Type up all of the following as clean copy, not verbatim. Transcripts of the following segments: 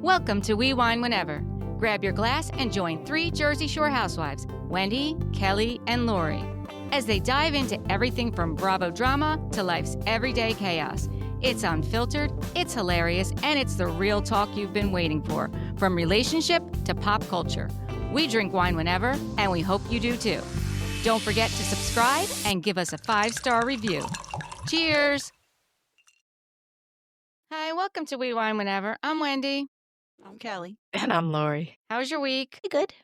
Welcome to We Wine Whenever. Grab your glass and join 3 Jersey Shore housewives, Wendy, Kelly, and Lori, as they dive into everything from Bravo drama to life's everyday chaos. It's unfiltered, it's hilarious, and it's the real talk you've been waiting for, from relationship to pop culture. We drink wine whenever, and we hope you do too. Don't forget to subscribe and give us a 5-star review. Cheers! Hi, welcome to We Wine Whenever. I'm Wendy. I'm Kelly. And I'm Lori. How was your week?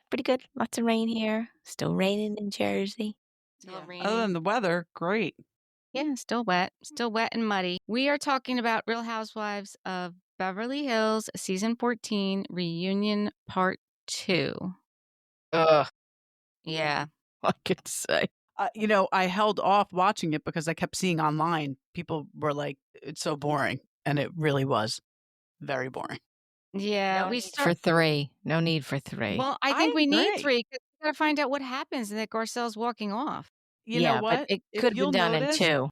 Pretty good. Lots of rain here. Still raining in Jersey. Still rainy. Other than the weather, great. Yeah, still wet and muddy. We are talking about Real Housewives of Beverly Hills, Season 14, Reunion Part 2. Ugh. Yeah. I could say. I held off watching it because I kept seeing online, people were like, it's so boring. And it really was very boring. Yeah, No we need start for 3. No need for 3. Well, I think we need agree. 3 because we got to find out what happens and that Garcelle's walking off. You know what? But it If could have you'll been done notice, in 2.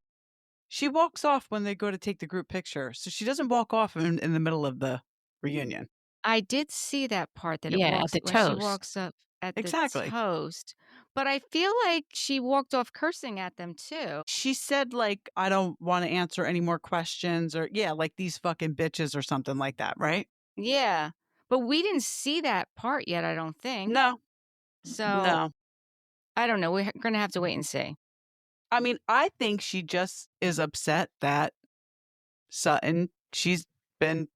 She walks off when they go to take the group picture. So she doesn't walk off in the middle of the reunion. I did see that part that Yeah, it at walks the when toast. she walks up at Exactly. the toast. But I feel like she walked off cursing at them too. She said, like, I don't want to answer any more questions or, like these fucking bitches or something like that, right? Yeah. But we didn't see that part yet, I don't think. No. So No. I don't know. We're going to have to wait and see. I mean, I think she just is upset that Sutton, she's been,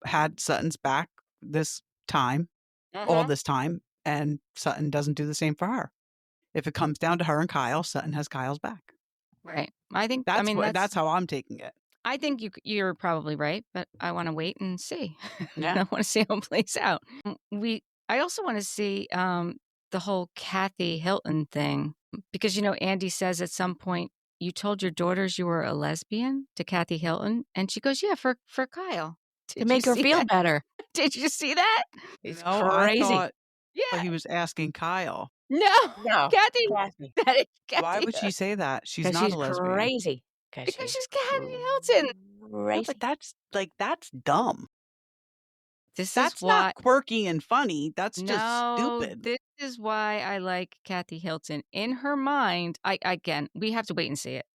had Sutton's back this time, all this time, and Sutton doesn't do the same for her. If it comes down to her and Kyle, Sutton has Kyle's back. Right. I think That's how I'm taking it. I think you're probably right, but I want to wait and see. Yeah. I want to see how it plays out. I also want to see the whole Kathy Hilton thing because Andy says at some point you told your daughters you were a lesbian to Kathy Hilton, and she goes, "Yeah, for Kyle To make her feel better. Did you see that? It's No, crazy. I thought Yeah. he was asking Kyle. No, Kathy. That is Kathy. Why would she say that? She's 'Cause not she's a lesbian. crazy. Because she's Kathy Hilton. Yeah, Crazy. but that's dumb. That's why not quirky and funny. That's just stupid. This is why I like Kathy Hilton. In her mind, again, we have to wait and see it.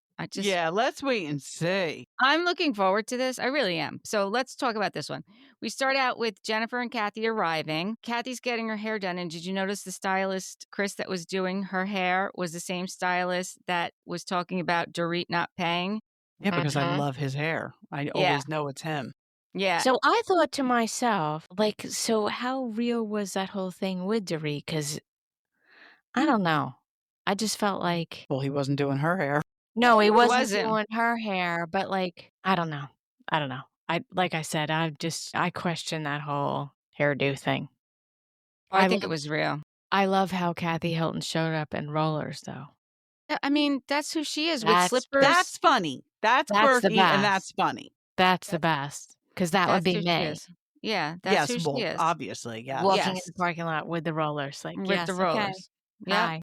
Let's wait and see. I'm looking forward to this. I really am. So let's talk about this one. We start out with Jennifer and Kathy arriving. Kathy's getting her hair done. And did you notice the stylist, Chris, that was doing her hair was the same stylist that was talking about Dorit not paying? Yeah, because I love his hair. I always know it's him. Yeah. So I thought to myself, so how real was that whole thing with Dorit? Because I don't know. I just felt like... Well, he wasn't doing her hair. No, he wasn't doing her hair, but I don't know. Like I said, I question that whole hairdo thing. I think it was real. I love how Kathy Hilton showed up in rollers, though. I mean, that's who she is with slippers. That's funny. That's quirky and that's funny. That's the best. Because that would be me. Yeah, that's who she is. Obviously, yeah. Walking in the parking lot with the rollers. With the rollers. Okay. Yeah.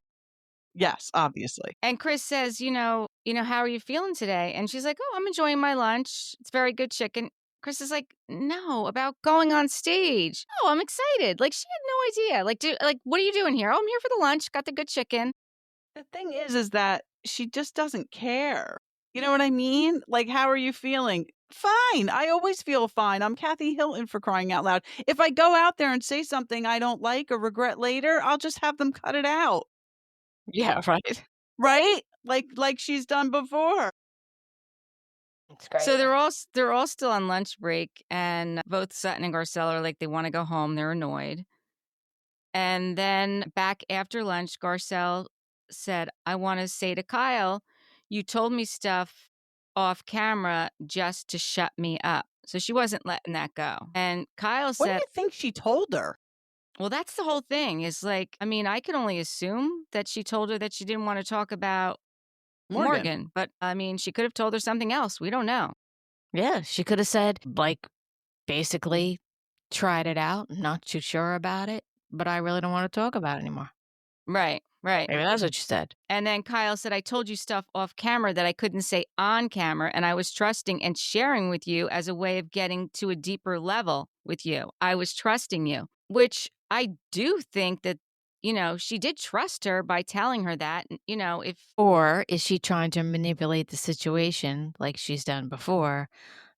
Yes, obviously. And Chris says, how are you feeling today? And she's like, oh, I'm enjoying my lunch. It's very good chicken. Chris is like, no, about going on stage. Oh, I'm excited. Like, she had no idea. What are you doing here? Oh, I'm here for the lunch. Got the good chicken. The thing is that she just doesn't care. You know what I mean? Like, how are you feeling? Fine. I always feel fine. I'm Kathy Hilton, for crying out loud. If I go out there and say something I don't like or regret later, I'll just have them cut it out. Yeah, right. Right? Like she's done before. It's great. So they're all still on lunch break, and both Sutton and Garcelle are like they want to go home. They're annoyed. And then back after lunch, Garcelle said, I want to say to Kyle, you told me stuff off camera just to shut me up. So she wasn't letting that go. And Kyle said, what do you think she told her? Well, that's the whole thing. Is I could only assume that she told her that she didn't want to talk about Morgan. But she could have told her something else. We don't know. Yeah, she could have said, basically tried it out, not too sure about it, but I really don't want to talk about it anymore. Right. Maybe that's what she said. And then Kyle said, I told you stuff off camera that I couldn't say on camera, and I was trusting and sharing with you as a way of getting to a deeper level. with you. I was trusting you, which I do think that, she did trust her by telling her that, if Or is she trying to manipulate the situation like she's done before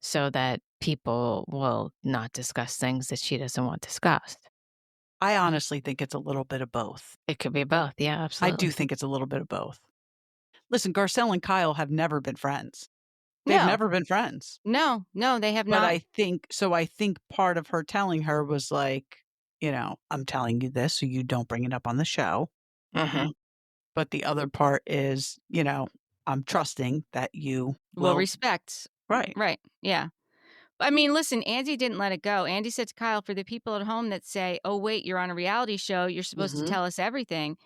so that people will not discuss things that she doesn't want discussed? I honestly think it's a little bit of both. It could be both. Yeah, I absolutely. do think it's a little bit of both. Listen, Garcelle and Kyle have never been friends. They've no, never been friends. no, they have But not. I think part of her telling her was like, I'm telling you this so you don't bring it up on the show. Mhm. But the other part is, I'm trusting that you Will will. respect. Right. Right. Yeah. I mean, listen, Andy didn't let it go. Andy said to Kyle, for the people at home that say, oh, wait, you're on a reality show, you're supposed to Mhm. tell us everything.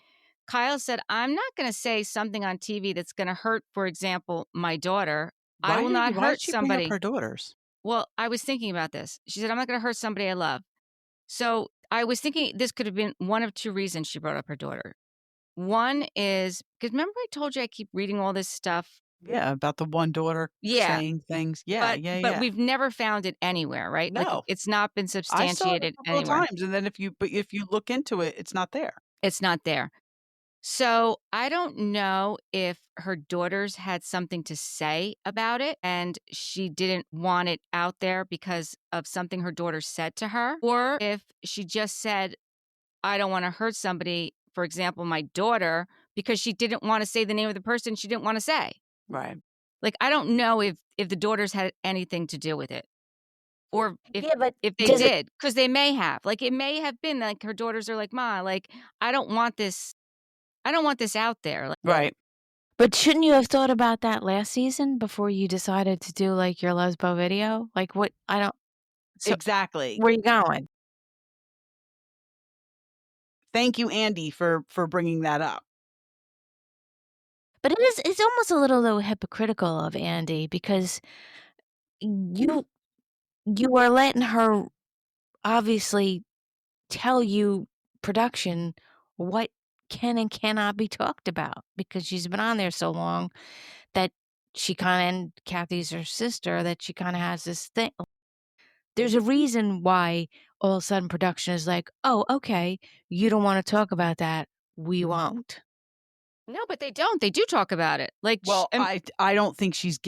Kyle said, I'm not going to say something on TV that's going to hurt, for example, my daughter. I will not Why did hurt she bring up somebody. her daughters? Well, I was thinking about this. She said, I'm not going to hurt somebody I love. So I was thinking this could have been one of two reasons she brought up her daughter. One is because remember I told you I keep reading all this stuff. Yeah, about the one daughter Yeah. saying things. Yeah, But yeah, but yeah. we've never found it anywhere, right? Like No. it's not been I saw it a substantiated couple of anywhere. times, and then if you look into it, it's not there. It's not there. So I don't know if her daughters had something to say about it and she didn't want it out there because of something her daughter said to her, or if she just said, I don't want to hurt somebody, for example, my daughter, because she didn't want to say the name of the person she didn't want to say. Right. Like, I don't know if the daughters had anything to do with it. Or But if they does it did, because they may have. Like, it may have been like her daughters are like, Ma, like, I don't want this out there. Like, Right. but shouldn't you have thought about that last season before you decided to do, like, your lesbo video? Like, what I don't so Exactly. where you going? Thank you, Andy, for bringing that up. But it's almost a little, though, hypocritical of Andy because you are letting her obviously tell you, production, what can and cannot be talked about because she's been on there so long that she kinda and Kathy's her sister, that she kinda has this thing. There's a reason why all of a sudden production is like, "Oh, okay, you don't wanna talk about that, we won't." no, but they don't. They do talk about it. Like, Well, I don't think she's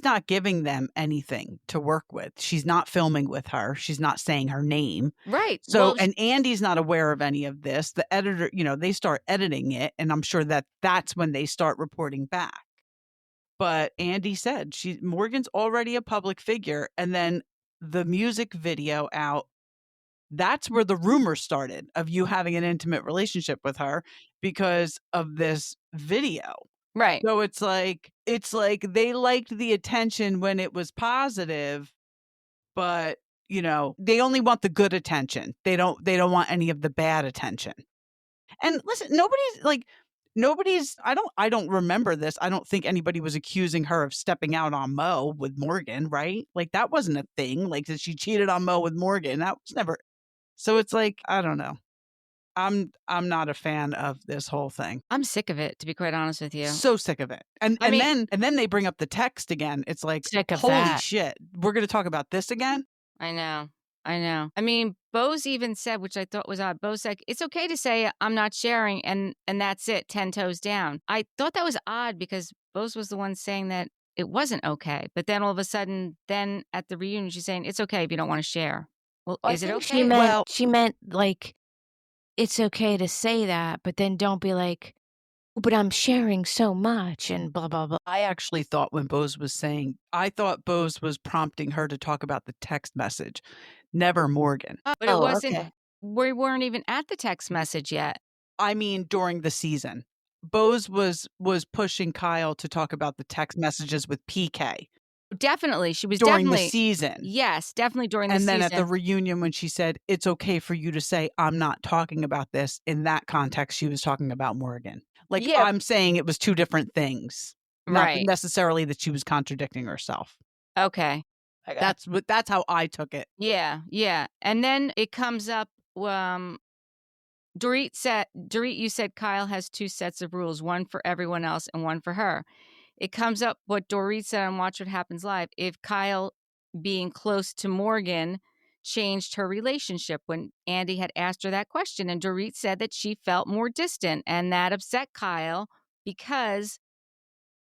not giving them anything to work with. She's not filming with her. She's not saying her name. right. So, Well, and Andy's not aware of any of this. The editor, they start editing it, and I'm sure that's when they start reporting back. But Andy said Morgan's already a public figure, and then the music video out. That's where the rumor started of you having an intimate relationship with her because of this video. right. So it's like they liked the attention when it was positive, but they only want the good attention. They don't want any of the bad attention. And listen, I don't remember this. I don't think anybody was accusing her of stepping out on Mo with Morgan, right? Like that wasn't a thing. Like that she cheated on Mo with Morgan. That was never. So it's like, I don't know. I'm not a fan of this whole thing. I'm sick of it, to be quite honest with you. So sick of it. And I mean- then they bring up the text again. It's like, Sick of holy that. shit, we're going to talk about this again? I know. I mean, Bose even said, which I thought was odd. Bose said, it's okay to say I'm not sharing and that's it, 10 toes down. I thought that was odd because Bose was the one saying that it wasn't okay. But then all of a sudden, then at the reunion, she's saying, it's okay if you don't want to share. Well, I is it think okay? she meant, like, it's okay to say that, but then don't be like, "But I'm sharing so much," and blah, blah, blah. I actually thought when Bose was saying, I thought Bose was prompting her to talk about the text message, never Morgan. But it wasn't, Okay. we weren't even at the text message yet. I mean, during the season. Bose was pushing Kyle to talk about the text messages with PK Definitely. She was during definitely. the season. Yes, definitely during the season. And then at the reunion, when she said, it's okay for you to say, I'm not talking about this, in that context, she was talking about Morgan. Like, Yeah. I'm saying it was two different things. Not Right. necessarily that she was contradicting herself. Okay. That's how I took it. Yeah, yeah. And then it comes up, Dorit, you said Kyle has two sets of rules, one for everyone else and one for her. It comes up what Dorit said on Watch What Happens Live. If Kyle being close to Morgan changed her relationship when Andy had asked her that question. And Dorit said that she felt more distant, and that upset Kyle because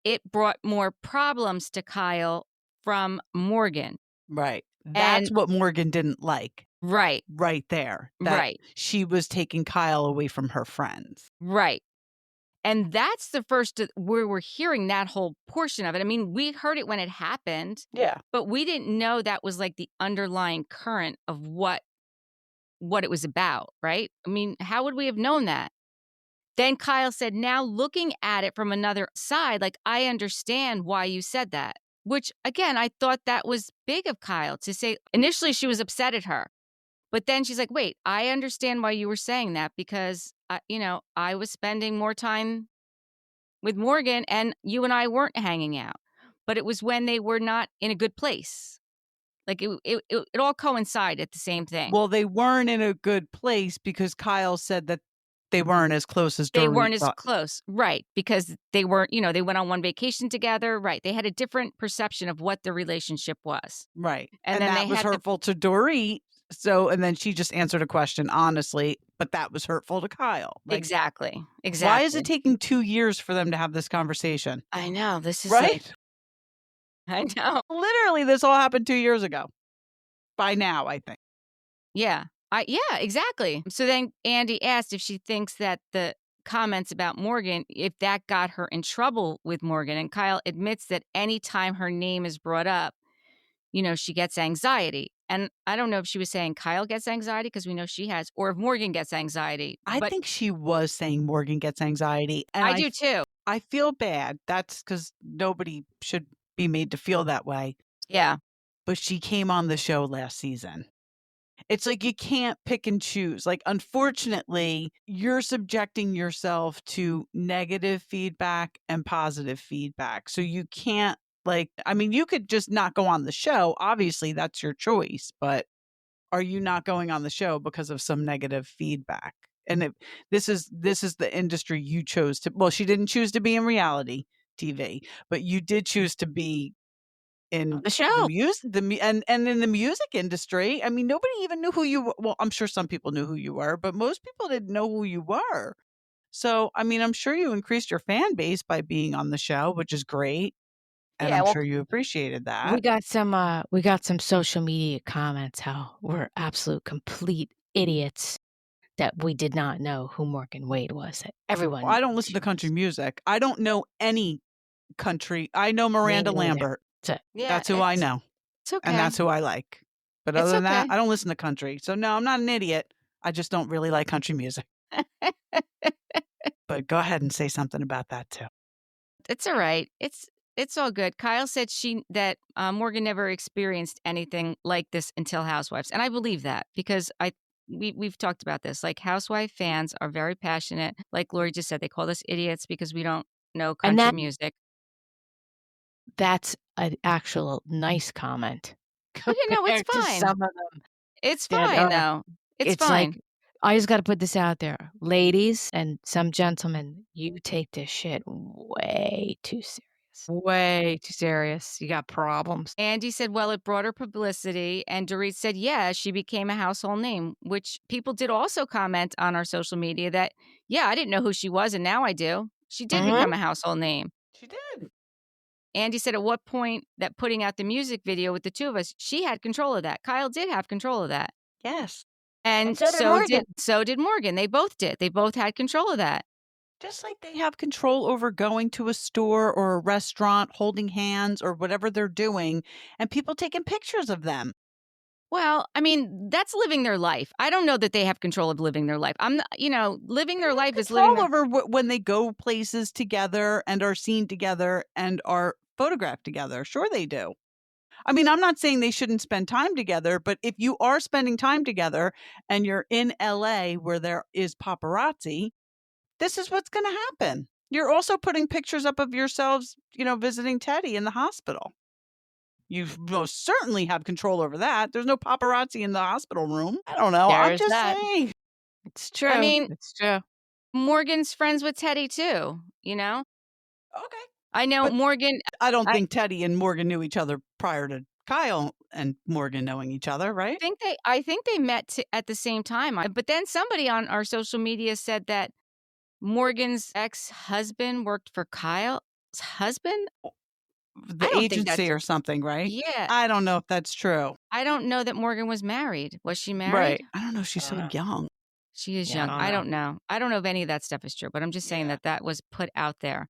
it brought more problems to Kyle from Morgan. Right. That's what Morgan didn't like. Right. Right there. That she was taking Kyle away from her friends. Right. And that's the first where we're hearing that whole portion of it. I mean, we heard it when it happened. Yeah. But we didn't know that was like the underlying current of what it was about, right? I mean, how would we have known that? Then Kyle said, now looking at it from another side, like, I understand why you said that, which again, I thought that was big of Kyle to say. Initially, she was upset at her, but then she's like, wait, I understand why you were saying that because, I was spending more time with Morgan and you and I weren't hanging out, but it was when they were not in a good place. Like it all coincided at the same thing. Well, they weren't in a good place because Kyle said that they weren't as close as Dorit They weren't as thought. close, right? Because they weren't, they went on one vacation together, right? They had a different perception of what the relationship was, right? And then that was hurtful to Dorit. So, and then she just answered a question honestly, but that was hurtful to Kyle. Like, exactly. Why is it taking 2 years for them to have this conversation? I know, this is right. I know. Literally, this all happened 2 years ago. By now, I think. Yeah. Yeah, exactly. So then Andy asked if she thinks that the comments about Morgan, if that got her in trouble with Morgan. And Kyle admits that anytime her name is brought up, she gets anxiety. And I don't know if she was saying Kyle gets anxiety because we know she has, or if Morgan gets anxiety. I think she was saying Morgan gets anxiety. And I do too. I feel bad. That's because nobody should be made to feel that way. Yeah. But she came on the show last season. It's like you can't pick and choose. Like, unfortunately, you're subjecting yourself to negative feedback and positive feedback. So you can't, you could just not go on the show. Obviously, that's your choice. But are you not going on the show because of some negative feedback? And this is the industry you chose to. Well, she didn't choose to be in reality TV, but you did choose to be in the show, and in the music industry. I mean, nobody even knew who you were. Well, I'm sure some people knew who you were, but most people didn't know who you were. So, I mean, I'm sure you increased your fan base by being on the show, which is great. And I'm sure you appreciated that. We got some social media comments how we're absolute complete idiots that we did not know who Morgan Wade was. Everyone. Well, I don't listen to country music. I don't know any country. I know Miranda Lambert. That's who I know. It's okay. And that's who I like. But other than that, I don't listen to country. So no, I'm not an idiot. I just don't really like country music. But go ahead and say something about that too. It's all right. It's all good. Kyle said that Morgan never experienced anything like this until Housewives. And I believe that because we've talked about this. Like, Housewife fans are very passionate. Like Lori just said, they called us idiots because we don't know country music. That's an actual nice comment. It's fine. Some of them. It's fine, though. It's fine. Like, I just got to put this out there. Ladies and some gentlemen, you take this shit way too serious. Way too serious. You got problems. Andy said, well, it brought her publicity. And Dorit said, yeah, she became a household name, which people did also comment on our social media that, yeah, I didn't know who she was, and now I do. She did become a household name. She did. Andy said at what point that putting out the music video with the two of us, she had control of that. Kyle did have control of that. Yes. And so did Morgan. They both did. They both had control of that. Just like they have control over going to a store or a restaurant, holding hands or whatever they're doing, and people taking pictures of them. Well, I mean, that's living their life. I don't know that they have control of living their life. I'm not, living their life is living over when they go places together and are seen together and are photographed together. Sure they do. I mean, I'm not saying they shouldn't spend time together, but if you are spending time together and you're in LA where there is paparazzi, this is what's going to happen. You're also putting pictures up of yourselves, visiting Teddy in the hospital. You most certainly have control over that. There's no paparazzi in the hospital room. I don't know. I'm just saying. It's true. I mean, it's true. Morgan's friends with Teddy too, Okay. I know but Morgan. I don't think Teddy and Morgan knew each other prior to Kyle and Morgan knowing each other, right? I think they met at the same time. But then somebody on our social media said that Morgan's ex-husband worked for Kyle's husband. The I don't think agency that's or something, right? yeah. I don't know if that's true. I don't know that Morgan was married. Was she married? Right. I don't know. She's I so don't know. young. She is Yeah, young. I don't know. I don't know if any of that stuff is true, but I'm just saying Yeah. that was put out there.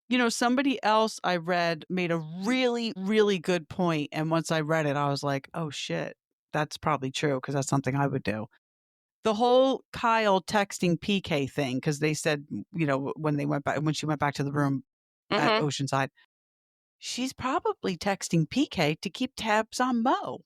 You know, somebody else I read made a really, really good point. And once I read it, I was like, oh, shit, that's probably true because that's something I would do. The whole Kyle texting PK thing, because they said, you know, when she went back to the room at Oceanside, she's probably texting PK to keep tabs on Mo.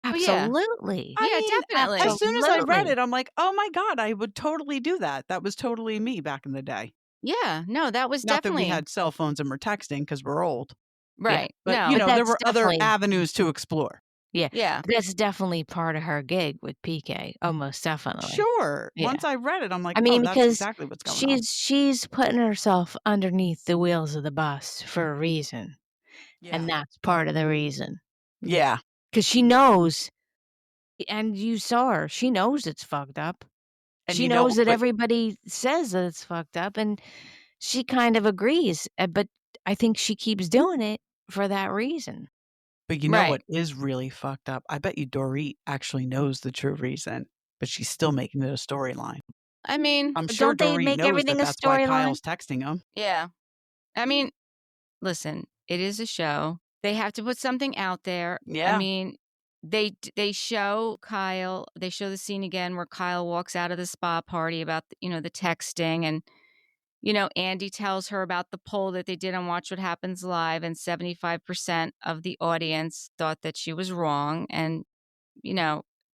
Absolutely. Yeah, I mean, definitely. as soon as I read Absolutely. it, I'm like, oh my God, I would totally do that. That was totally me back in the day. Yeah, no, that was Not that we definitely had cell phones and we're texting because we're old. right. But, No, you But know, there that's were other definitely avenues to explore. yeah. that's definitely part of her gig with PK. Oh, most definitely. Sure. Yeah. Once I read it, I'm like, I mean, oh, that's because exactly what's going on. she's putting herself underneath the wheels of the bus for a reason, and that's part of the reason. Yeah. Because she knows, and you saw her, she knows it's fucked up. And She you know, knows that but, everybody says that it's fucked up, and she kind of agrees, but I think she keeps doing it for that reason. but you know Right. what is really fucked up? I bet you Dorit actually knows the true reason, but she's still making it a storyline. I mean, I'm sure Don't they Dorit make knows everything that a that's why storyline? Kyle's texting him. yeah. I mean, listen, it is a show. They have to put something out there. I Yeah. mean, they show Kyle, they show the scene again where Kyle walks out of the spa party about, the texting, and Andy tells her about the poll that they did on Watch What Happens Live, and 75% of the audience thought that she was wrong. And,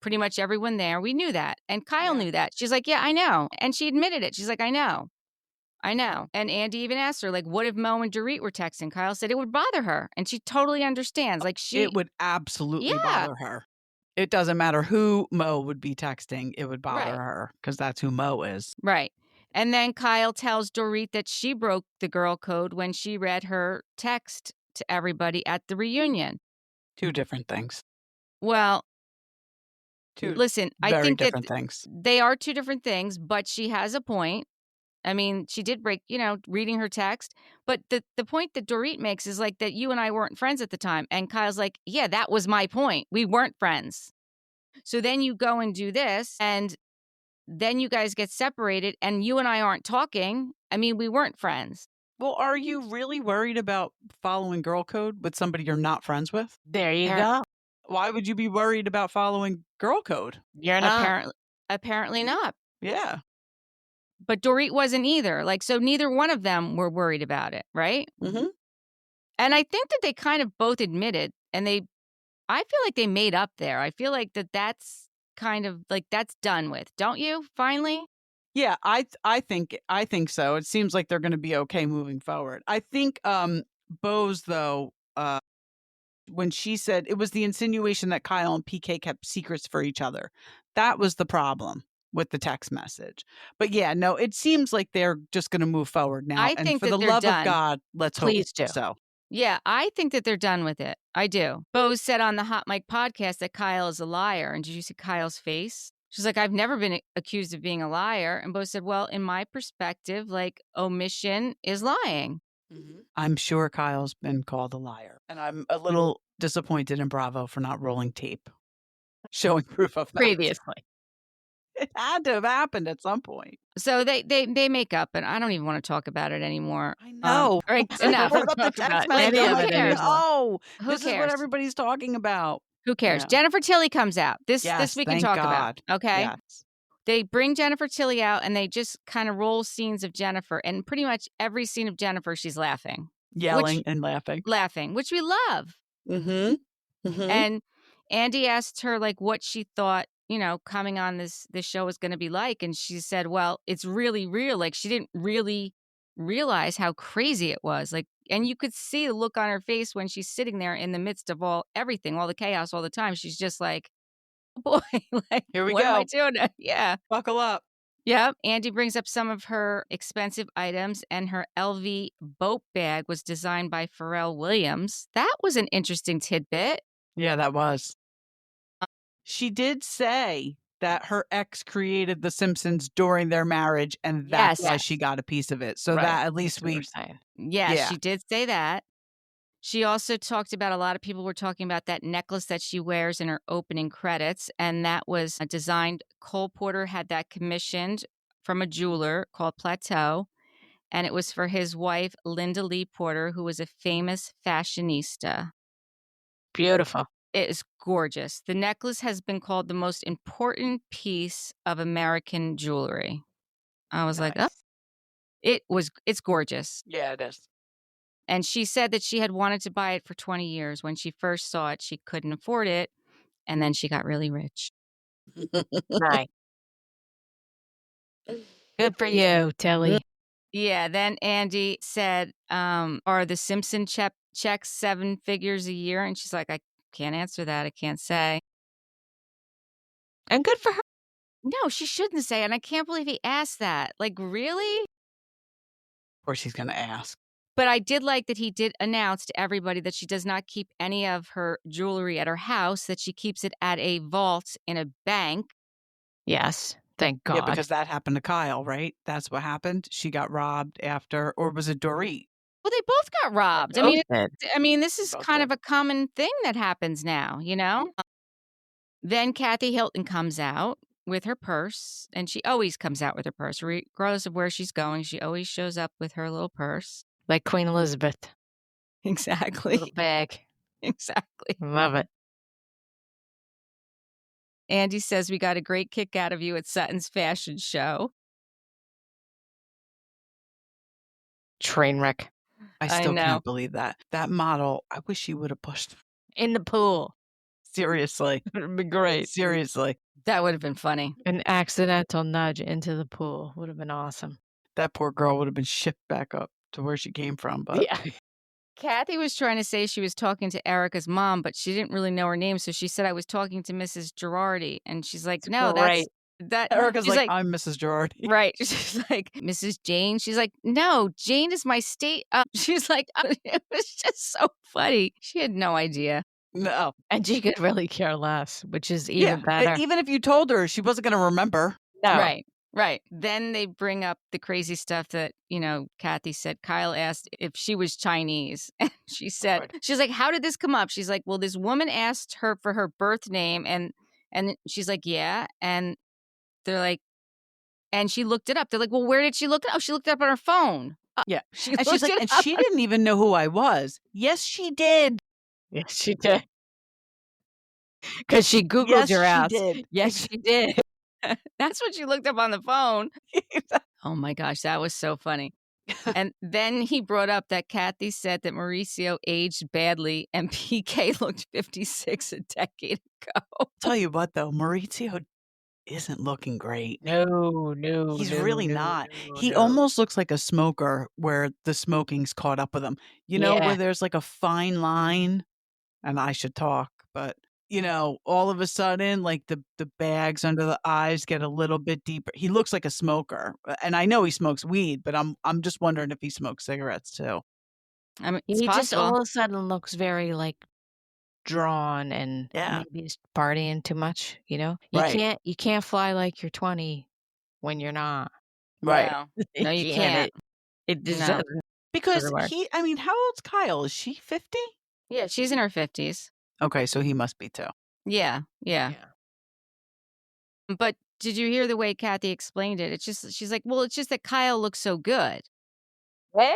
pretty much everyone there, we knew that. And Kyle knew that. She's like, yeah, I know. And she admitted it. She's like, I know. And Andy even asked her, like, what if Mo and Dorit were texting? Kyle said it would bother her. And she totally understands. Like, It would absolutely Yeah. bother her. It doesn't matter who Mo would be texting. It would bother Right. her because that's who Mo is. Right. And then Kyle tells Dorit that she broke the girl code when she read her text to everybody at the reunion. Two different things. Well, Two listen, I very think that different things. they are two different things, but she has a point. I mean, she did break, reading her text. But the point that Dorit makes is like that you and I weren't friends at the time. And Kyle's like, yeah, that was my point. We weren't friends. So then you go and do this, and then you guys get separated, and you and I aren't talking. I mean, we weren't friends. Well, are you really worried about following girl code with somebody you're not friends with? There you go. Why would you be worried about following girl code? You're not. Apparently not. Yeah. But Dorit wasn't either. Like, so neither one of them were worried about it, right? Mm-hmm. And I think that they kind of both admitted, and I feel like they made up there. I feel like that's kind of like that's done with, don't you? Finally? Yeah, I think so. It seems like they're going to be okay moving forward. I think Bose though, when she said it was the insinuation that Kyle and PK kept secrets for each other, that was the problem with the text message. But yeah, no, it seems like they're just going to move forward now. I And think for that the they're love done. of God, let's Please hope do. so. Yeah, I think that they're done with it. I do. Bose said on the Hot Mic podcast that Kyle is a liar. And did you see Kyle's face? She's like, I've never been accused of being a liar. And Bose said, well, in my perspective, like, omission is lying. Mm-hmm. I'm sure Kyle's been called a liar. And I'm a little disappointed in Bravo for not rolling tape, showing proof of that. Previously. It had to have happened at some point. So they make up, and I don't even want to talk about it anymore. I know. Right, I enough. pulled up the text message. Who I'm like, cares? no, Who this is what cares? everybody's talking about. Who cares? Yeah. Jennifer Tilly comes out. This we can thank talk God. about. Okay. Yes. They bring Jennifer Tilly out, and they just kind of roll scenes of Jennifer, and pretty much every scene of Jennifer, she's laughing. Yelling and laughing. Which we love. Mm-hmm. Mm-hmm. And Andy asked her like what she thought, coming on this show was going to be like, and she said, well, it's really real. Like, she didn't really realize how crazy it was. Like, and you could see the look on her face when she's sitting there in the midst of everything, all the chaos, all the time. She's just like, oh boy, like, here we what go. am I doing? Yeah. Buckle up. Yep. Andy brings up some of her expensive items, and her LV boat bag was designed by Pharrell Williams. That was an interesting tidbit. Yeah, that was. She did say that her ex created The Simpsons during their marriage, and that's why she got a piece of it. So that at least we. Yeah, she did say that. She also talked about a lot of people were talking about that necklace that she wears in her opening credits, and that was designed. Cole Porter had that commissioned from a jeweler called Plateau, and it was for his wife, Linda Lee Porter, who was a famous fashionista. Beautiful. It is gorgeous. The necklace has been called the most important piece of American jewelry. I was like, oh, it's gorgeous. Yeah, it is. And she said that she had wanted to buy it for 20 years. When she first saw it, she couldn't afford it. And then she got really rich. Right. Good for you, Tilly. Yeah. Then Andy said, are the Simpson checks 7 figures a year? And she's like, I can't answer that. I can't say. And good for her. No, she shouldn't say. And I can't believe he asked that. Like, really? Of course he's going to ask. But I did like that he did announce to everybody that she does not keep any of her jewelry at her house, that she keeps it at a vault in a bank. Yes. Thank God. Yeah, because that happened to Kyle, right? That's what happened. She got robbed after, or was it Dorit? Well, they both got robbed. I mean, this is kind of a common thing that happens now, you know? Then Kathy Hilton comes out with her purse, and she always comes out with her purse. Regardless of where she's going, she always shows up with her little purse. Like Queen Elizabeth. Exactly. Little bag. Exactly. Love it. Andy says we got a great kick out of you at Sutton's fashion show. Train wreck. I still can't believe that. That model, I wish he would have pushed in the pool. Seriously. It would be great. Seriously. That would have been funny. An accidental nudge into the pool would have been awesome. That poor girl would have been shipped back up to where she came from. But yeah. Kathy was trying to say she was talking to Erica's mom, but she didn't really know her name. So she said, I was talking to Mrs. Girardi. And she's like, no, that's Erica's like, I'm Mrs. Girardi. Right. She's like, Mrs. Jane. She's like, no, Jane is my state. She's like, it was just so funny. She had no idea. No. And she could really care less, which is even better. Even if you told her, she wasn't going to remember. No. Right. Right. Then they bring up the crazy stuff that, Kathy said. Kyle asked if she was Chinese. And she said, she's like, how did this come up? She's like, well, this woman asked her for her birth name. And she's like, yeah. And they're like, and she looked it up. They're like, well, where did she look it up? Oh, she looked it up on her phone. Yeah. And she's like, and she didn't even know who I was. Yes, she did. Yes, she did. Because she Googled your ass. Did. Yes, she did. That's what she looked up on the phone. Oh my gosh, that was so funny. And then he brought up that Kathy said that Mauricio aged badly and PK looked 56 a decade ago. Tell you what, though, Mauricio isn't looking great. No. He's really not. He almost looks like a smoker where the smoking's caught up with him. You know, where there's like a fine line, and I should talk, but all of a sudden, like the bags under the eyes get a little bit deeper. He looks like a smoker, and I know he smokes weed, but I'm just wondering if he smokes cigarettes too. I mean, he just all of a sudden looks very like drawn, and maybe he's partying too much. You can't fly like you're 20 when you're not. Right? No, you can't. It just doesn't. Because how old's Kyle? Is she 50? Yeah, she's in her 50s. Okay, so he must be too. Yeah. But did you hear the way Kathy explained it? She's like, well, it's just that Kyle looks so good.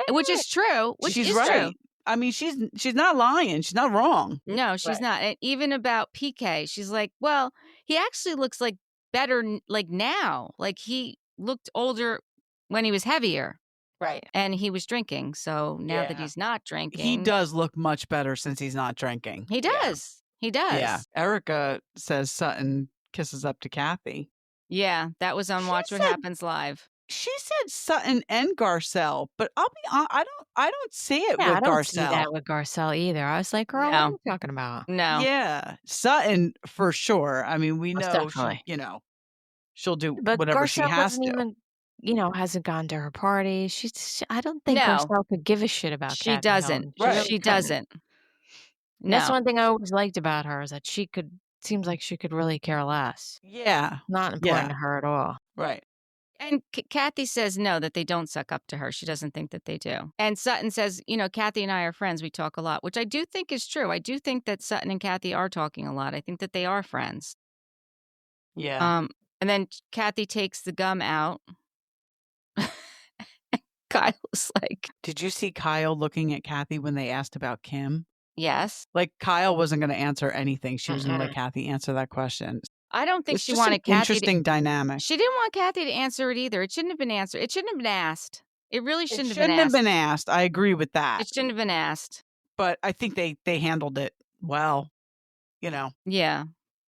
Which is true. She's right. True. I mean, she's not lying. She's not wrong. No, she's not. And even about PK, she's like, well, he actually looks like better like now. Like he looked older when he was heavier. Right. And he was drinking. So now that he's not drinking. He does look much better since he's not drinking. He does. He does. Yeah. Erica says Sutton kisses up to Kathy. Yeah. That was on Watch What Happens Live. She said Sutton and Garcelle, but I'll be honest, I don't see it with Garcelle. I don't see that with Garcelle either. I was like, girl, what are you talking about? No. Yeah. Sutton for sure. I mean, we know she'll do whatever Garcelle she has to. Even, hasn't gone to her party. I don't think Garcelle could give a shit about She Kathy doesn't. Hilton. She doesn't. That's No. one thing I always liked about her is that seems like she could really care less. Yeah. Not important Yeah. to her at all. Right. And Kathy says no, that they don't suck up to her. She doesn't think that they do. And Sutton says, Kathy and I are friends. We talk a lot, which I do think is true. I do think that Sutton and Kathy are talking a lot. I think that they are friends. Yeah. And then Kathy takes the gum out. Kyle's like, Did you see Kyle looking at Kathy when they asked about Kim? yes. Like, Kyle wasn't going to answer anything. She was going to let Mm-mm. Kathy answer that question. I don't think It's she just an wanted Kathy interesting dynamic. She didn't want Kathy to answer it either. It shouldn't have been answered. It shouldn't have been asked. It really It shouldn't have shouldn't have been been asked. asked. I agree with that. It shouldn't have been asked. But I think they handled it well, Yeah.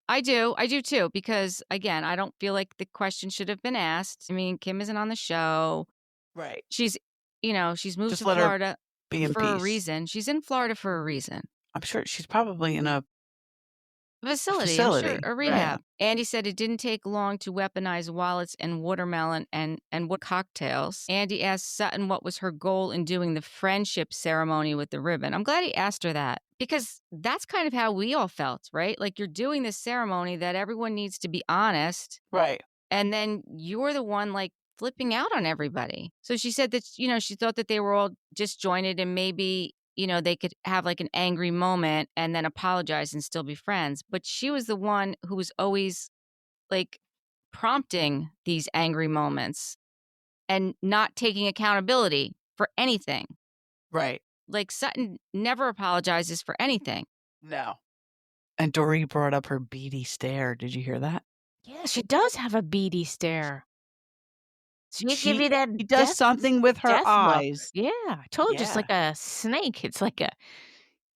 I do too, because again, I don't feel like the question should have been asked. I mean, Kim isn't on the show. Right. She's moved Just to let her Florida be in for a peace. reason. She's in Florida for a reason. I'm sure she's probably in a Facility, I'm facility. sure, a rehab. Andy said it didn't take long to weaponize wallets and watermelon and what cocktails. Andy asked Sutton what was her goal in doing the friendship ceremony with the ribbon. I'm glad he asked her that, because that's kind of how we all felt, right? Like, you're doing this ceremony that everyone needs to be honest, Right. and then you're the one like flipping out on everybody. So she said that, she thought that they were all disjointed and maybe, they could have like an angry moment and then apologize and still be friends. But she was the one who was always like prompting these angry moments and not taking accountability for anything. Right. Like, Sutton never apologizes for anything. No. And Dory brought up her beady stare. Did you hear that? Yeah, she does have a beady stare. She give you that She does something with her death look. eyes. Yeah, I told you, it's Yeah. like a snake. It's like a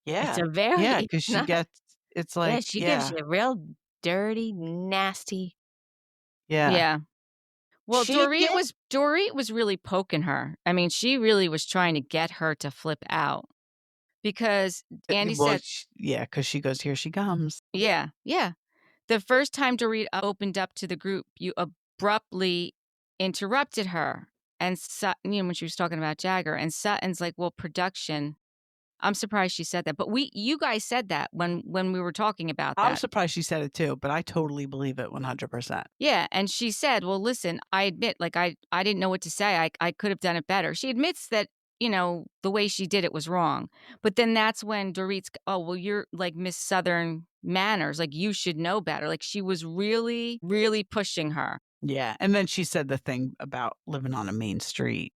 Yeah. it's a very Yeah, because she not- gets, it's yeah, like, she gives you a real dirty, nasty. Yeah. Well, She Dorit was really poking her. I mean, she really was trying to get her to flip out, because Andy said, because she goes, here she comes. yeah. The first time Dorit opened up to the group, you abruptly interrupted her. And Sutton, when she was talking about Jagger, and Sutton's like, well, production. I'm surprised she said that. But you guys said that when we were talking about that. I'm surprised she said it too, but I totally believe it 100%. Yeah. And she said, well, listen, I admit, like, I didn't know what to say. I could have done it better. She admits that, the way she did it was wrong. But then that's when Dorit's, oh, well, you're like Miss Southern manners. Like, you should know better. Like, she was really, really pushing her. Yeah. And then she said the thing about living on a main street.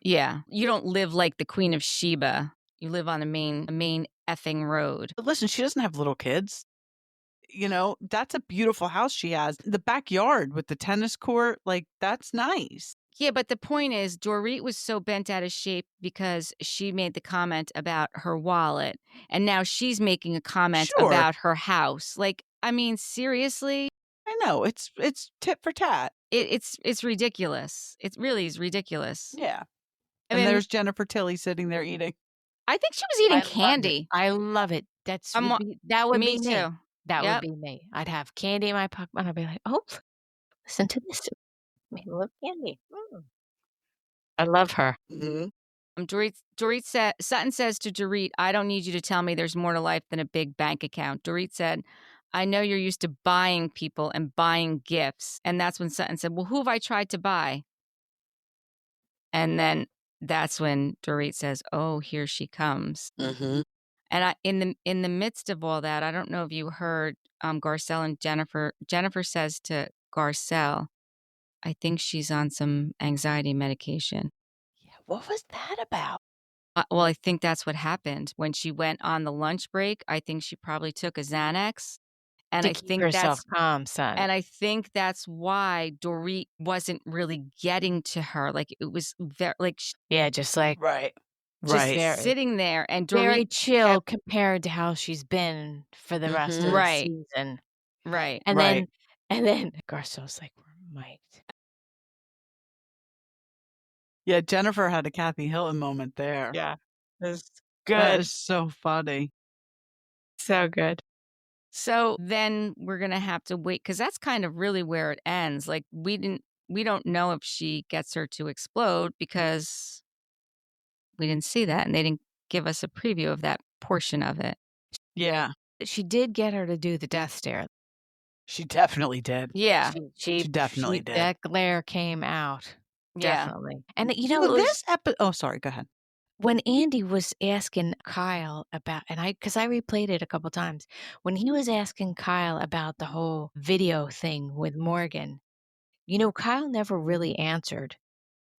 Yeah. You don't live like the Queen of Sheba. You live on a main effing road. But listen, she doesn't have little kids. That's a beautiful house she has. The backyard with the tennis court, like, that's nice. Yeah, but the point is, Dorit was so bent out of shape because she made the comment about her wallet, and now she's making a comment about her house. Like, I mean, seriously? I know, it's tit for tat. It's ridiculous. It really is ridiculous. Yeah. I And mean, there's Jennifer Tilly sitting there eating. I think she was eating candy. I love it. That would me be me. too. That Yep. would be me. I'd have candy in my pocket, and I'd be like, "Oh, listen to this. I love candy." I love her. Mm-hmm. Sutton says to Dorit, I don't need you to tell me there's more to life than a big bank account. Dorit said, I know you're used to buying people and buying gifts. And that's when Sutton said, well, who have I tried to buy? And then that's when Dorit says, oh, here she comes. Mm-hmm. And in the midst of all that, I don't know if you heard Garcelle and Jennifer. Jennifer says to Garcelle, I think she's on some anxiety medication. Yeah, what was that about? Well, I think that's what happened when she went on the lunch break. I think she probably took a Xanax, and To keep herself calm, son. And I think that's why Dorit wasn't really getting to her. Like, it was very just like right, sitting there, and Dorit very chill compared to how she's been for the rest of the season. Right, and then Garcelle's like, we're mic'd. Yeah, Jennifer had a Kathy Hilton moment there. Yeah, it's good. That is so funny. So good. So then we're going to have to wait, because that's kind of really where it ends. Like, we don't know if she gets her to explode, because we didn't see that, and they didn't give us a preview of that portion of it. Yeah. She did get her to do the death stare. She definitely did. Yeah. She definitely did. That glare came out. Yeah. Definitely. And, You know, this oh, sorry, go ahead. when Andy was asking Kyle about, and because I replayed it a couple times, when he was asking Kyle about the whole video thing with Morgan, Kyle never really answered.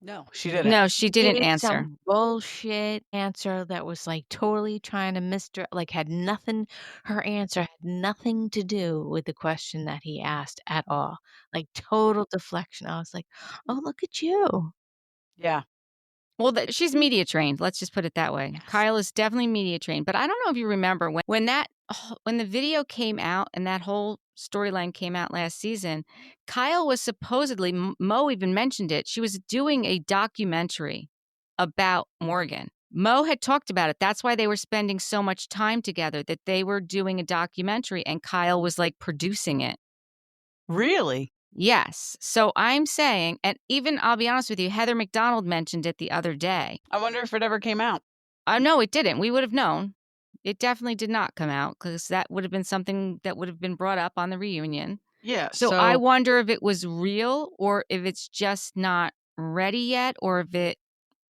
No, she didn't. No, she didn't Gave answer. some bullshit answer that was like totally trying to had nothing, her answer had nothing to do with the question that he asked at all. Like total deflection. I was like, oh, look at you. Yeah. Well, she's media trained. Let's just put it that way. Yes. Kyle is definitely media trained. But I don't know if you remember when the video came out and that whole storyline came out last season, Kyle was supposedly, Mo even mentioned it, she was doing a documentary about Morgan. Mo had talked about it. That's why they were spending so much time together, that they were doing a documentary and Kyle was like producing it. Really? Yes. So I'm saying, and even I'll be honest with you, Heather McDonald mentioned it the other day. I wonder if it ever came out. No, it didn't. We would have known. It definitely did not come out because that would have been something that would have been brought up on the reunion. Yeah. So I wonder if it was real or if it's just not ready yet or if it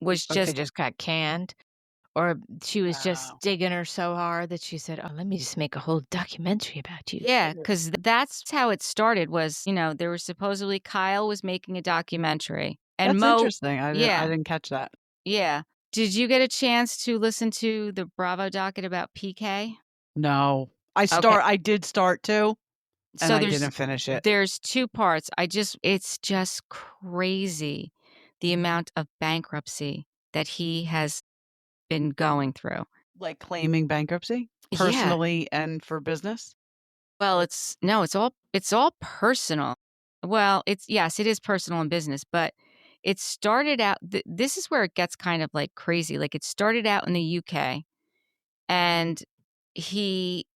was Or if it just got canned. Or she was just digging her so hard that she said, oh, let me just make a whole documentary about you. Yeah, because that's how it started was, there was supposedly Kyle was making a documentary. And That's Mo, interesting. I didn't catch that. Yeah. Did you get a chance to listen to the Bravo docket about PK? No. Okay. I did start to, and So I didn't finish it. There's two parts. It's just crazy the amount of bankruptcy that he has been going through. Like claiming bankruptcy personally and for business? Well, it's all personal. Well, yes, it is personal and business, but it started out this is where it gets kind of like crazy. Like it started out in the UK and he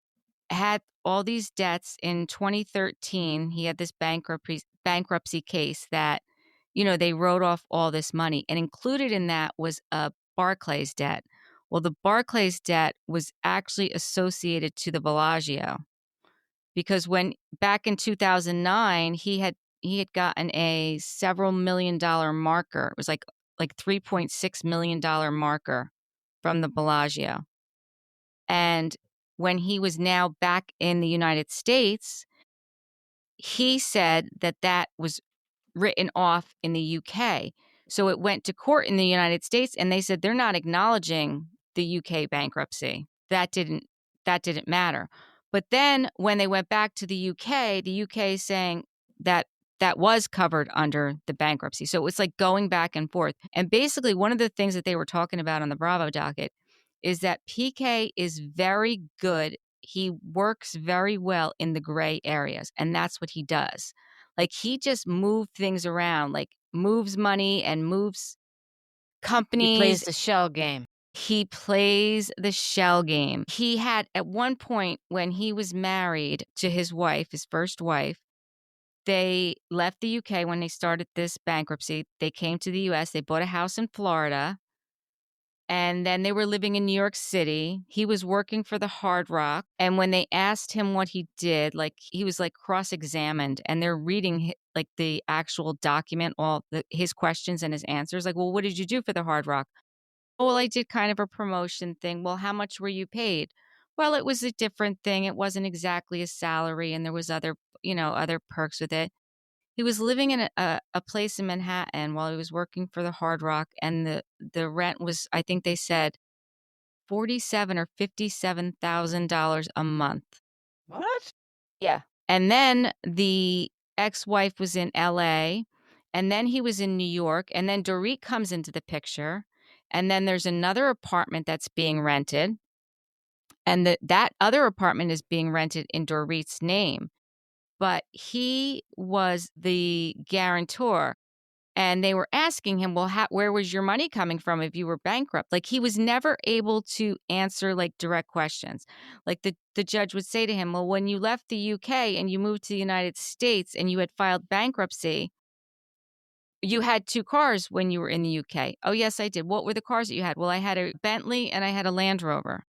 had all these debts in 2013. He had this bankruptcy case that, they wrote off all this money. And included in that was a Barclays debt. Well, the Barclays debt was actually associated to the Bellagio because back in 2009, he had gotten a several $1 million marker. It was like $3.6 million marker from the Bellagio. And when he was now back in the United States, he said that was written off in the UK. So it went to court in the United States and they said they're not acknowledging the UK bankruptcy. That didn't matter. But then when they went back to the UK is saying that was covered under the bankruptcy. So it was like going back and forth. And basically one of the things that they were talking about on the Bravo docket is that PK is very good. He works very well in the gray areas, and that's what he does. Like he just moved things around, like moves money and moves companies. He plays the shell game. He plays the shell game. He had at one point when he was married to his wife, his first wife, they left the UK when they started this bankruptcy. They came to the US. They bought a house in Florida. And then they were living in New York City. He was working for the Hard Rock. And when they asked him what he did, like he was like cross-examined and they're reading like the actual document, his questions and his answers. Like, well, what did you do for the Hard Rock? Oh, well, I did kind of a promotion thing. Well, how much were you paid? Well, it was a different thing. It wasn't exactly a salary and there was other perks with it. He was living in a place in Manhattan while he was working for the Hard Rock, and the rent was, I think they said, $47,000 or $57,000 a month. What? Yeah. And then the ex-wife was in LA, and then he was in New York, and then Dorit comes into the picture, and then there's another apartment that's being rented, and that other apartment is being rented in Dorit's name. But he was the guarantor. And they were asking him, well, where was your money coming from if you were bankrupt? Like he was never able to answer like direct questions. Like the judge would say to him, well, when you left the UK and you moved to the United States and you had filed bankruptcy, you had 2 cars when you were in the UK. Oh, yes, I did. What were the cars that you had? Well, I had a Bentley and I had a Land Rover.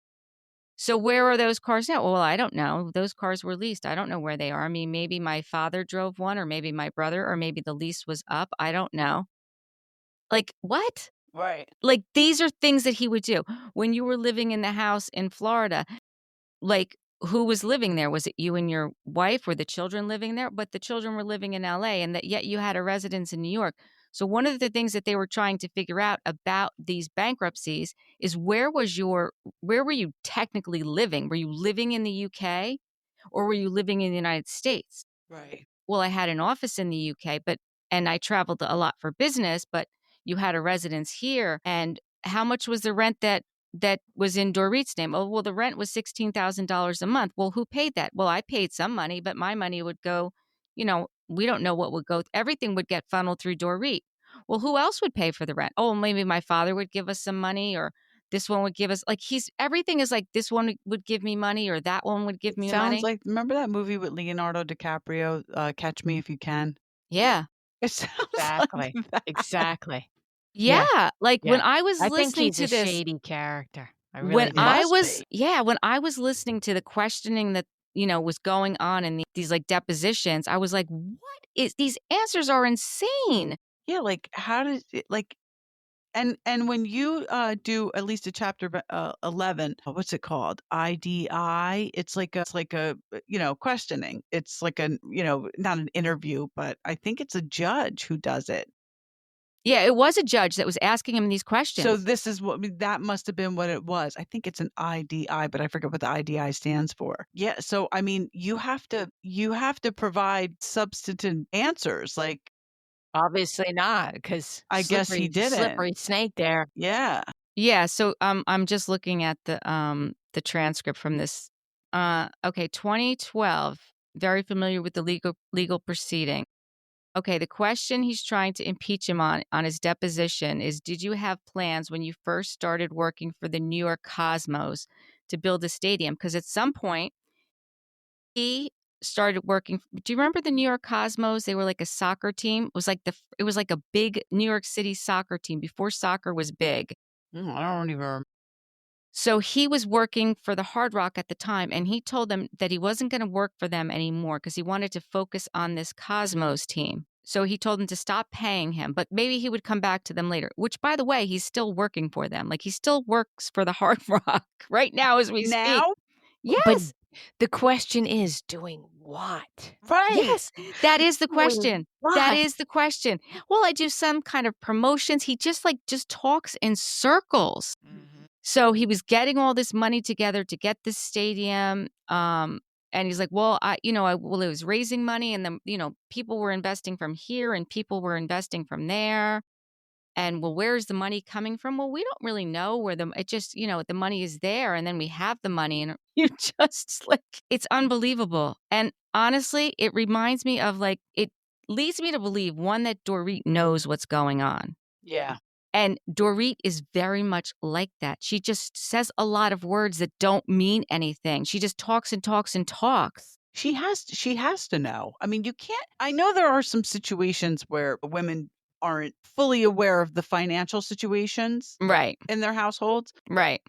So where are those cars now? Well, I don't know. Those cars were leased. I don't know where they are. I mean, maybe my father drove one, or maybe my brother, or maybe the lease was up. I don't know. Like, what? Right. Like, these are things that he would do. When you were living in the house in Florida, like, who was living there? Was it you and your wife? Were the children living there? But the children were living in LA, and that yet you had a residence in New York. So one of the things that they were trying to figure out about these bankruptcies is where were you technically living? Were you living in the UK or were you living in the United States? Right. Well, I had an office in the UK, and I traveled a lot for business, but you had a residence here. And how much was the rent that was in Dorit's name? Oh, well, the rent was $16,000 a month. Well, who paid that? Well, I paid some money, but my money would go, we don't know what would go. Everything would get funneled through Dorit. Well, who else would pay for the rent? Oh, maybe my father would give us some money, or this one would give us, like, everything is like, this one would give me money, or that one would give me Sounds money. like, remember that movie with Leonardo DiCaprio, Catch Me If You Can? Yeah. It sounds Exactly. like that. Exactly. Yeah, like, when I was I think listening he's to a this shady character. I when really do. I Must was be. yeah, when I was listening to the questioning that, was going on in these, like, depositions, I was like, "What is these answers are insane." Yeah, like, how does it, like, and when you, do at least a chapter 11, what's it called? IDI? It's like a questioning. It's like not an interview, but I think it's a judge who does it. Yeah, it was a judge that was asking him these So questions. this is what that must have been what it was. I think it's an IDI, but I forget what the IDI stands for. Yeah, so I mean, you have to provide substantive answers. Like, Obviously not, because I guess he didn't. slippery snake there. Yeah. Yeah, so, I'm just looking at the transcript from this. Okay, 2012, very familiar with the legal proceeding. Okay, the question he's trying to impeach him on his deposition is, did you have plans when you first started working for the New York Cosmos to build a stadium? Because at some point, he started working. Do you remember the New York Cosmos? They were like a soccer team. It was like a big New York City soccer team before soccer was big. I don't even remember. So he was working for the Hard Rock at the time, and he told them that he wasn't going to work for them anymore because he wanted to focus on this Cosmos team. So he told them to stop paying him, but maybe he would come back to them later, which, by the way, he's still working for them. Like, he still works for the Hard Rock right now as we speak. Now? Yes. But the question is, doing what? Right. Yes, that is the Doing question. That what? is the question. Well, I do some kind of promotions. He just talks in circles. So he was getting all this money together to get this stadium. And he's like, well, it was raising money, and then, people were investing from here and people were investing from there. And, well, where's the money coming from? Well, we don't really know where the money is there. And then we have the money, and you just it's unbelievable. And honestly, it reminds me of, it leads me to believe, one, that Dorit knows what's going on. Yeah. And Dorit is very much like that. She just says a lot of words that don't mean anything. She just talks and talks and talks. She has to know. I mean, you can't. I know there are some situations where women aren't fully aware of the financial situations Right, in their households. right.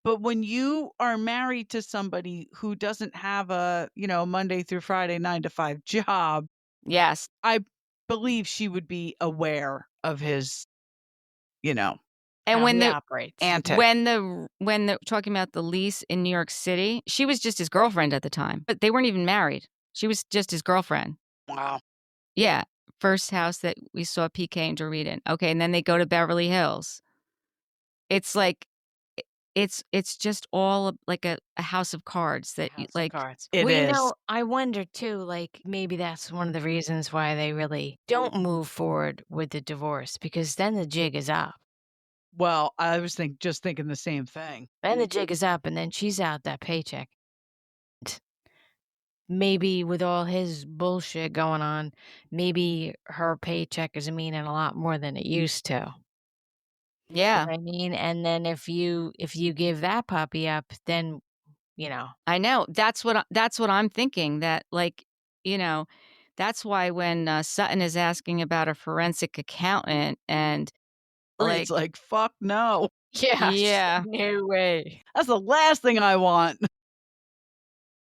But when you are married to somebody who doesn't have a, Monday through Friday 9 to 5 job, Yes. I believe she would be aware of his, And How when he the operates. antics. when the talking about the lease in New York City, she was just his girlfriend at the time. But they weren't even married. She was just his girlfriend. Wow. Yeah. First house that we saw PK and Dorit in. Okay, and then they go to Beverly Hills. It's like it's just all like a house of cards that House of like cards. It Well, is. I wonder too, like, maybe that's one of the reasons why they really don't move forward with the divorce, because then the jig is up. Well, I was just thinking the same thing. Then the jig is up, and then she's out that paycheck. Maybe with all his bullshit going on, maybe her paycheck is meaning a lot more than it used to. Yeah. You know what I mean? And then if you give that puppy up, then, I know. That's what I'm thinking, that, that's why when Sutton is asking about a forensic accountant, and It's like, fuck no. Yeah. Yeah. No way. That's the last thing I want.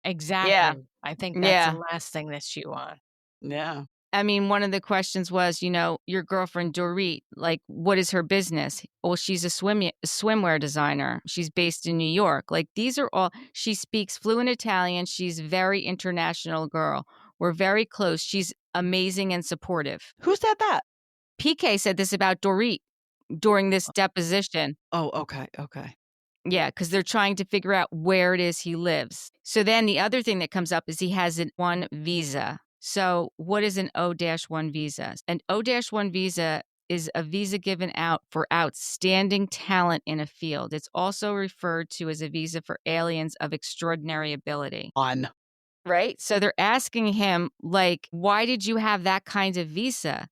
Exactly. I think that's the Yeah. last thing that you want. Yeah. I mean, one of the questions was, your girlfriend Dorit, like, what is her business? Well, she's a swimwear designer. She's based in New York. Like, these are all, she speaks fluent Italian. She's a very international girl. We're very close. She's amazing and supportive. Who said that? PK said this about Dorit during this deposition. Oh, okay. Okay. Yeah, because they're trying to figure out where it is he lives. So then the other thing that comes up is he has an O-1 visa. So what is an O-1 visa? An O-1 visa is a visa given out for outstanding talent in a field. It's also referred to as a visa for aliens of extraordinary ability. Right? So they're asking him, like, why did you have that kind of visa?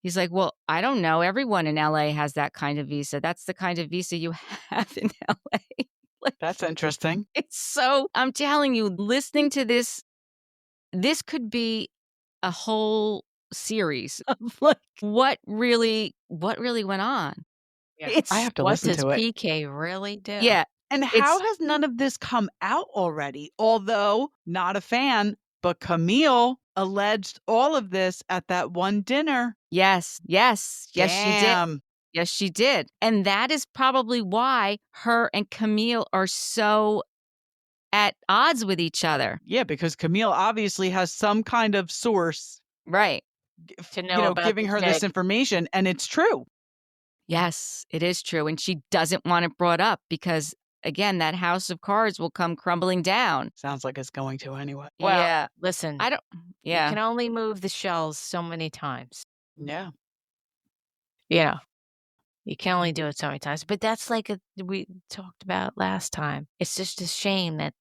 He's like, well, I don't know. Everyone in LA has that kind of visa. That's the kind of visa you have in LA. Like, That's interesting. it's so, I'm telling you, listening to this could be a whole series of like what really went on. Yeah. I have to What listen does to it. PK really do? Yeah. And how has none of this come out already? Although not a fan, but Camille alleged all of this at that one dinner. Yes, she did. Damn. Yes, she did. And that is probably why her and Camille are so at odds with each other. Yeah, because Camille obviously has some kind of source, Right. To know about giving the her this jig. information, and it's true. Yes, it is true. And she doesn't want it brought up because, again, that house of cards will come crumbling down. Sounds like it's going to anyway. Well, yeah. listen, you can only move the shells so many times. Yeah. You can only do it so many times. But that's like we talked about last time. It's just a shame that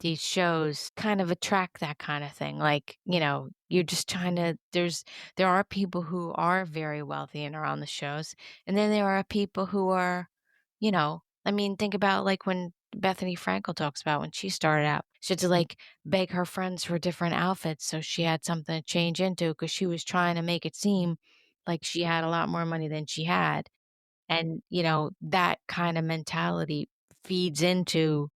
these shows kind of attract that kind of thing. Like, you're just trying to, there are people who are very wealthy and are on the shows. And then there are people who are, think about like when Bethany Frankel talks about when she started out, she had to like beg her friends for different outfits. So she had something to change into because she was trying to make it seem like she had a lot more money than she had. And, that kind of mentality feeds into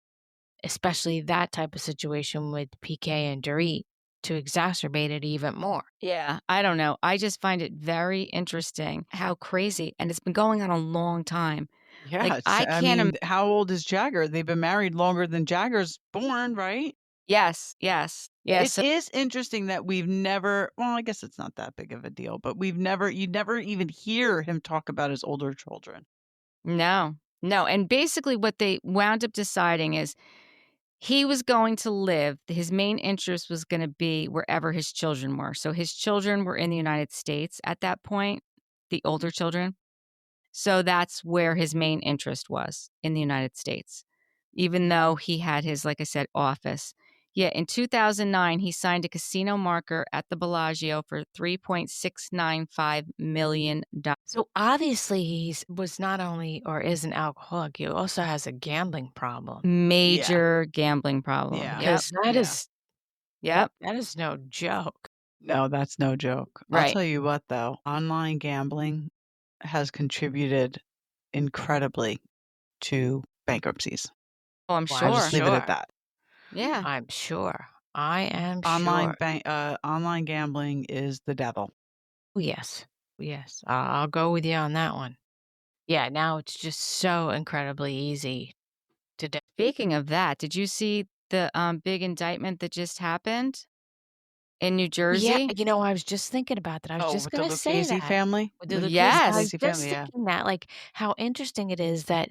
especially that type of situation with PK and Dorit to exacerbate it even more. Yeah, I don't know. I just find it very interesting how crazy, and it's been going on a long time. Yeah. Like, I can't how old is Jagger? They've been married longer than Jagger's born, right? Yes. It is interesting that we've never, well, I guess it's not that big of a deal, but you never even hear him talk about his older children. No. And basically what they wound up deciding is he was going to live, his main interest was going to be wherever his children were. So his children were in the United States at that point, the older children. So that's where his main interest was, in the United States, even though he had his, like I said, office. Yeah, in 2009, he signed a casino marker at the Bellagio for $3.695 million. So obviously he was not only or is an alcoholic, he also has a gambling problem. Major gambling problem. Yeah. Because that is Yep. that is no joke. No, that's no joke. Right. I'll tell you what, though, online gambling has contributed incredibly to bankruptcies. Oh, I'm Well, sure. I'll just leave it at that. Yeah. I'm sure. I am Online sure. online gambling is the devil. Oh, yes. I'll go with you on that one. Yeah, now it's just so incredibly easy to do. Speaking of that, did you see the big indictment that just happened in New Jersey? Yeah, I was just thinking about that. I was just with the going to say Lucchese that. family? With the Lucchese- Yes. I was Lucchese just family, yeah. thinking that, like, how interesting it is that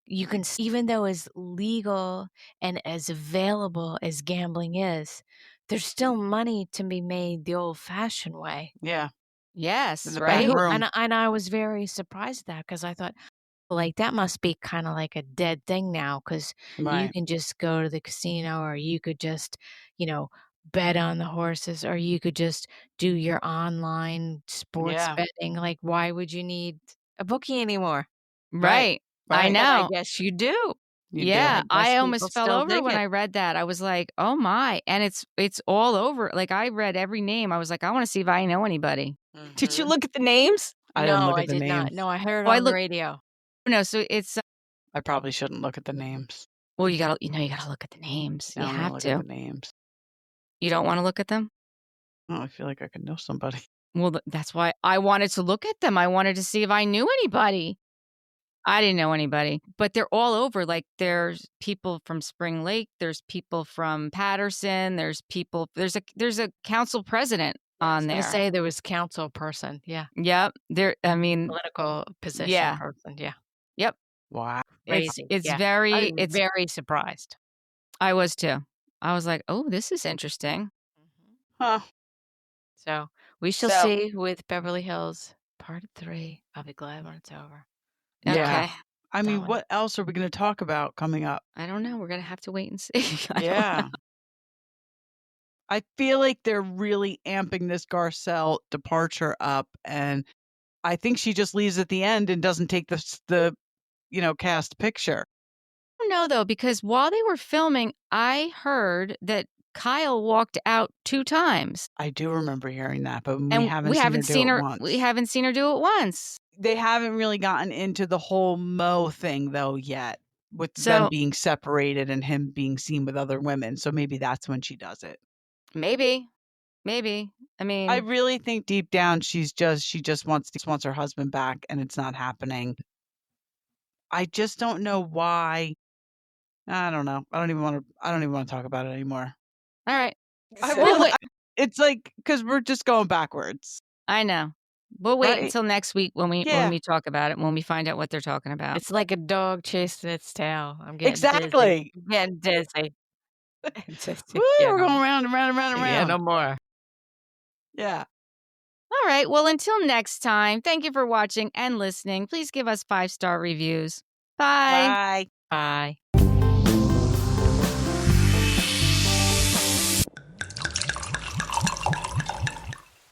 you can, even though as legal and as available as gambling is, there's still money to be made the old-fashioned way. Yeah. Yes, In the right? back room. And I was very surprised at that because I thought, like, that must be kind of like a dead thing now because you Right. can just go to the casino or you could just, bet on the horses or you could just do your online sports Yeah. betting. Like, why would you need a bookie anymore? Right. I Right. But I know. guess you do. You do. Yeah, I guess I people almost fell still over dig when it. I read that. I was like, "Oh my." And it's all over. Like, I read every name. I was like, "I want to see if I know anybody." Did you Mhm. look at the names? I didn't No, look I at the did not. names. No, I heard it Oh, I on the looked- radio. No, so it's I probably shouldn't look at the names. well, you gotta look at the names. Now You I'm gonna have look to. at the names. You don't want to look at them? Oh, I feel like I could know somebody. Well, that's why I wanted to look at them. I wanted to see if I knew anybody. I didn't know anybody, but they're all over. Like there's people from Spring Lake, there's people from Patterson, there's a council president on I there. say there was council person. Yeah. Yep. I mean, Political position yeah. person. Yeah. Yep. Wow. Crazy. It's yeah. very, I'm very surprised. I was too. I was like, oh, this is interesting. Huh. So we shall So- see with Beverly Hills Part 3. I'll be glad when it's over. Yeah. Okay. I mean, Done. what else are we going to talk about coming up? I don't know. We're going to have to wait and see. I don't Yeah. know. I feel like they're really amping this Garcelle departure up, and I think she just leaves at the end and doesn't take the cast picture. I don't know though, because while they were filming, I heard that Kyle walked out 2 times. I do remember hearing that, but And we haven't seen her do it once. We haven't seen her do it once. They haven't really gotten into the whole Mo thing though yet, with them So being separated and him being seen with other women. So maybe that's when she does it. maybe. I mean, I really think deep down she just wants her husband back, and it's not happening. I just don't know why. I don't know. I don't even want to talk about it anymore. all right. Well, it's like because we're just going backwards. I know. We'll wait Right? until next week when we talk about it, when we find out what they're talking about. It's like a dog chasing its tail. I'm getting Exactly. dizzy. I'm getting dizzy. Woo, Yeah, we're no going more. round and round and round and round. Yeah, no more. Yeah. All right. Well, until next time, thank you for watching and listening. Please give us 5-star reviews. Bye. Bye. Bye.